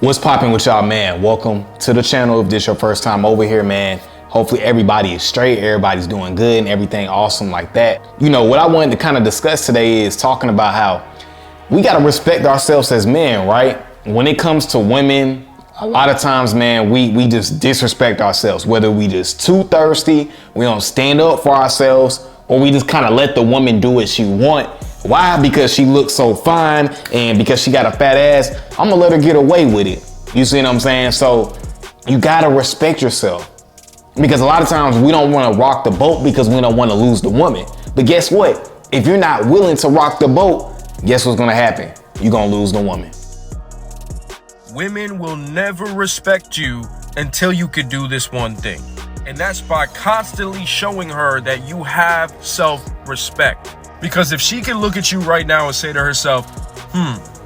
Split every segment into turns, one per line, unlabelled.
What's popping with y'all, man? Welcome to the channel. If this your first time over here, man, hopefully everybody is straight, everybody's doing good and everything awesome like that. You know, what I wanted to kind of discuss today is talking about how we got to respect ourselves as men, right? When it comes to women, a lot of times, man, we just disrespect ourselves, whether we just too thirsty, we don't stand up for ourselves, or we just kind of let the woman do what she want. Why? Because she looks so fine and because she got a fat ass, I'm gonna let her get away with it. You see what I'm saying? So you gotta respect yourself, because a lot of times we don't wanna rock the boat because we don't wanna lose the woman. But guess what? If you're not willing to rock the boat, guess what's gonna happen? You're gonna lose the woman.
Women will never respect you until you could do this one thing. And that's by constantly showing her that you have self-respect. Because if she can look at you right now and say to herself,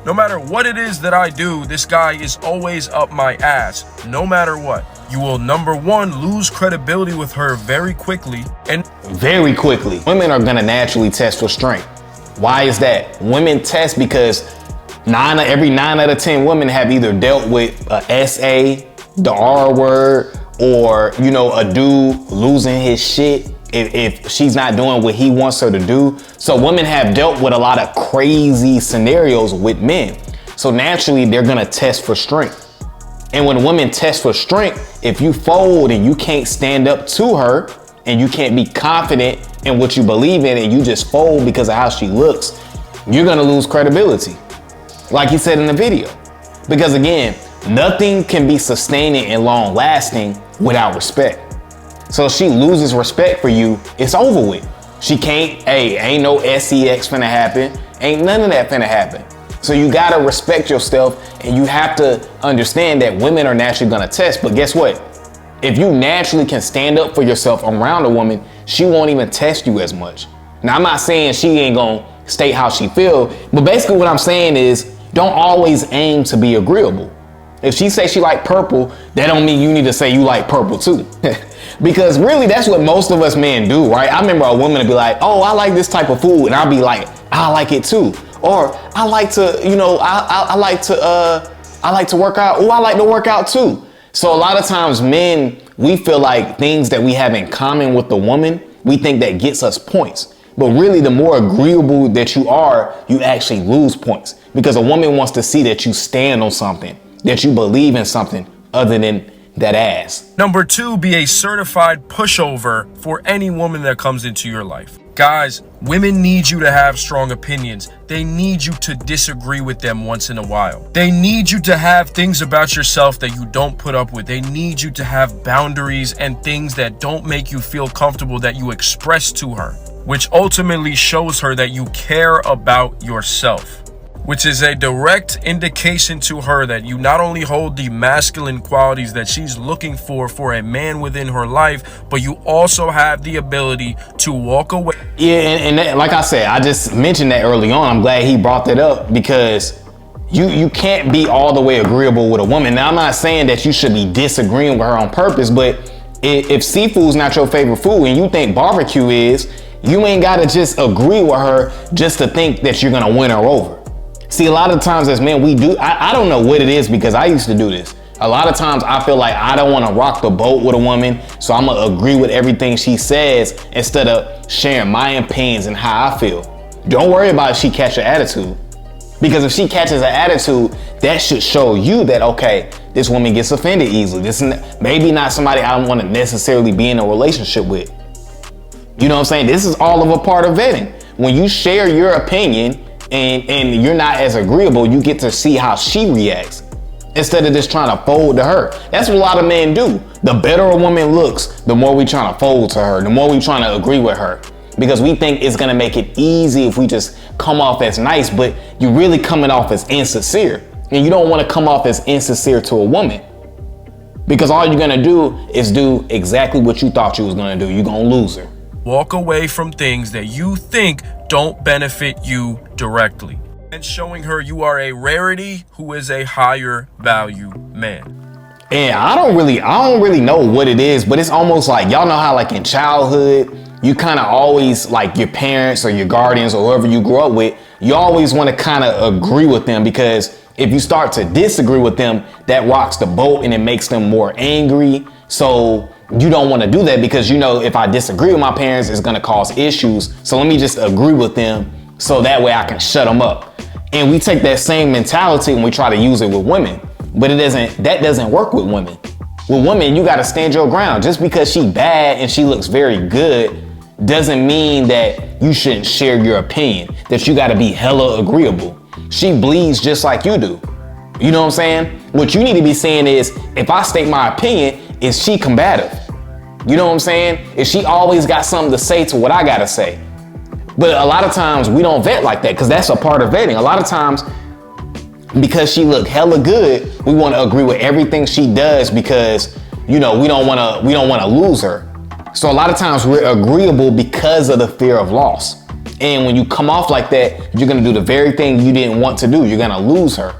no matter what it is that I do, this guy is always up my ass, no matter what, you will, number one, lose credibility with her very quickly. And
very quickly. Women are gonna naturally test for strength. Why is that? Women test because every 9 out of 10 women have either dealt with a SA, the R word, or, you know, a dude losing his shit if she's not doing what he wants her to do. So women have dealt with a lot of crazy scenarios with men. So naturally, they're gonna test for strength. And when women test for strength, if you fold and you can't stand up to her and you can't be confident in what you believe in and you just fold because of how she looks, you're gonna lose credibility. Like he said in the video. Because again, nothing can be sustaining and long lasting without respect. So if she loses respect for you, it's over with. She can't, ain't no SEX finna happen. Ain't none of that finna happen. So you gotta respect yourself, and you have to understand that women are naturally gonna test. But guess what? If you naturally can stand up for yourself around a woman, she won't even test you as much. Now, I'm not saying she ain't gonna state how she feel, but basically what I'm saying is don't always aim to be agreeable. If she say she like purple, that don't mean you need to say you like purple too. Because really that's what most of us men do, right? I remember a woman to be like, oh, I like this type of food. And I'll be like, I like it too. Or I like to, you know, I like to work out. Oh, I like to work out too. So a lot of times men, we feel like things that we have in common with the woman, we think that gets us points. But really the more agreeable that you are, you actually lose points, because a woman wants to see that you stand on something, that you believe in something other than that ass.
number two, be a certified pushover for any woman that comes into your life. Guys, women need you to have strong opinions. They need you to disagree with them once in a while. They need you to have things about yourself that you don't put up with. They need you to have boundaries and things that don't make you feel comfortable that you express to her, which ultimately shows her that you care about yourself, which is a direct indication to her that you not only hold the masculine qualities that she's looking for a man within her life, but you also have the ability to walk away.
Yeah, and that, like I said, I just mentioned that early on. I'm glad he brought that up, because you can't be all the way agreeable with a woman. Now, I'm not saying that you should be disagreeing with her on purpose, but if seafood's not your favorite food and you think barbecue is, you ain't gotta just agree with her just to think that you're gonna win her over. See, a lot of times as men, we do, I don't know what it is, because I used to do this. A lot of times I feel like I don't want to rock the boat with a woman, so I'm going to agree with everything she says instead of sharing my opinions and how I feel. Don't worry about if she catches an attitude, because if she catches an attitude, that should show you that, okay, this woman gets offended easily. This is maybe not somebody I don't want to necessarily be in a relationship with. You know what I'm saying? This is all of a part of vetting. When you share your opinion, and you're not as agreeable, you get to see how she reacts instead of just trying to fold to her. That's what a lot of men do. The better a woman looks, the more we trying to fold to her, the more we trying to agree with her, because we think it's gonna make it easy if we just come off as nice, but you're really coming off as insincere. And you don't want to come off as insincere to a woman, because all you're gonna do is do exactly what you thought you was gonna do. You're gonna lose her.
Walk away from things that you think don't benefit you directly, and showing her you are a rarity who is a higher value man.
And I don't really know what it is, but it's almost like, y'all know how like in childhood, you kind of always, like your parents or your guardians or whoever you grew up with, you always want to kind of agree with them, because If you start to disagree with them, that rocks the boat and it makes them more angry. So you don't want to do that because you know, if I disagree with my parents, it's going to cause issues. So let me just agree with them so that way I can shut them up. And we take that same mentality and we try to use it with women, but that doesn't work with women. With women, you got to stand your ground. Just because she bad and she looks very good doesn't mean that you shouldn't share your opinion, that you got to be hella agreeable. She bleeds just like you do. You know what I'm saying? What you need to be saying is, if I state my opinion, is she combative? You know what I'm saying? Is she always got something to say to what I got to say? But a lot of times we don't vet like that because that's a part of vetting. A lot of times, because she look hella good, we want to agree with everything she does because, you know, we don't want to lose her. So a lot of times we're agreeable because of the fear of loss. And when you come off like that, you're going to do the very thing you didn't want to do. You're going to lose her.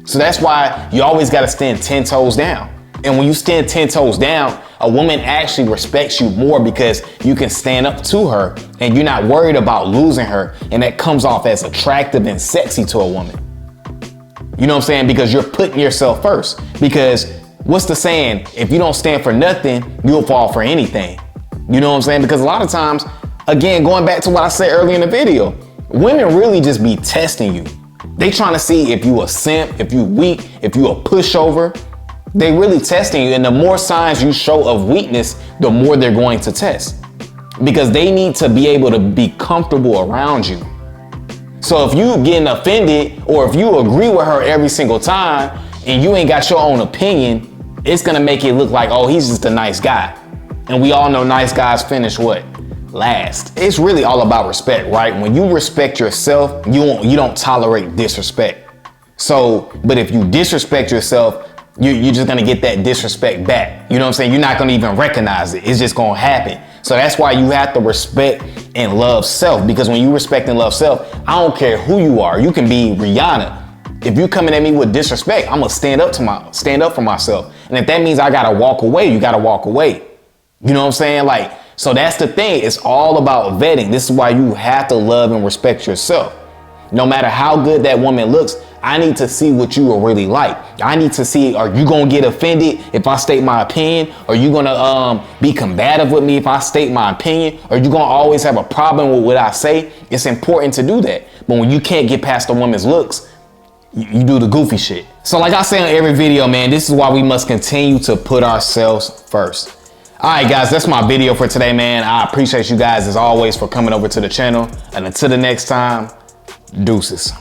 So that's why you always got to stand 10 toes down. And when you stand 10 toes down, a woman actually respects you more because you can stand up to her and you're not worried about losing her. And that comes off as attractive and sexy to a woman. You know what I'm saying? Because you're putting yourself first. Because what's the saying? If you don't stand for nothing, you'll fall for anything. You know what I'm saying? Because a lot of times, again, going back to what I said earlier in the video, women really just be testing you. They trying to see if you a simp, if you weak, if you a pushover. They really testing you. And the more signs you show of weakness, the more they're going to test. Because they need to be able to be comfortable around you. So if you getting offended or if you agree with her every single time and you ain't got your own opinion, it's gonna make it look like, oh, he's just a nice guy. And we all know nice guys finish what? Last. It's really all about respect, right? When you respect yourself, you don't tolerate disrespect. So, but if you disrespect yourself, you're just gonna get that disrespect back. You know what I'm saying? You're not gonna even recognize it. It's just gonna happen. So that's why you have to respect and love self, because when you respect and love self, I don't care who you are. You can be Rihanna. If you coming at me with disrespect, I'm gonna stand up for myself. And if that means I gotta walk away, you gotta walk away. You know what I'm saying? Like, so that's the thing. It's all about vetting. This is why you have to love and respect yourself. No matter how good that woman looks, I need to see what you are really like. I need to see, are you gonna get offended if I state my opinion? Are you gonna be combative with me if I state my opinion? Are you gonna always have a problem with what I say? It's important to do that. But when you can't get past a woman's looks, you do the goofy shit. So like I say on every video, man, this is why we must continue to put ourselves first. All right, guys, that's my video for today, man. I appreciate you guys as always for coming over to the channel. And until the next time, deuces.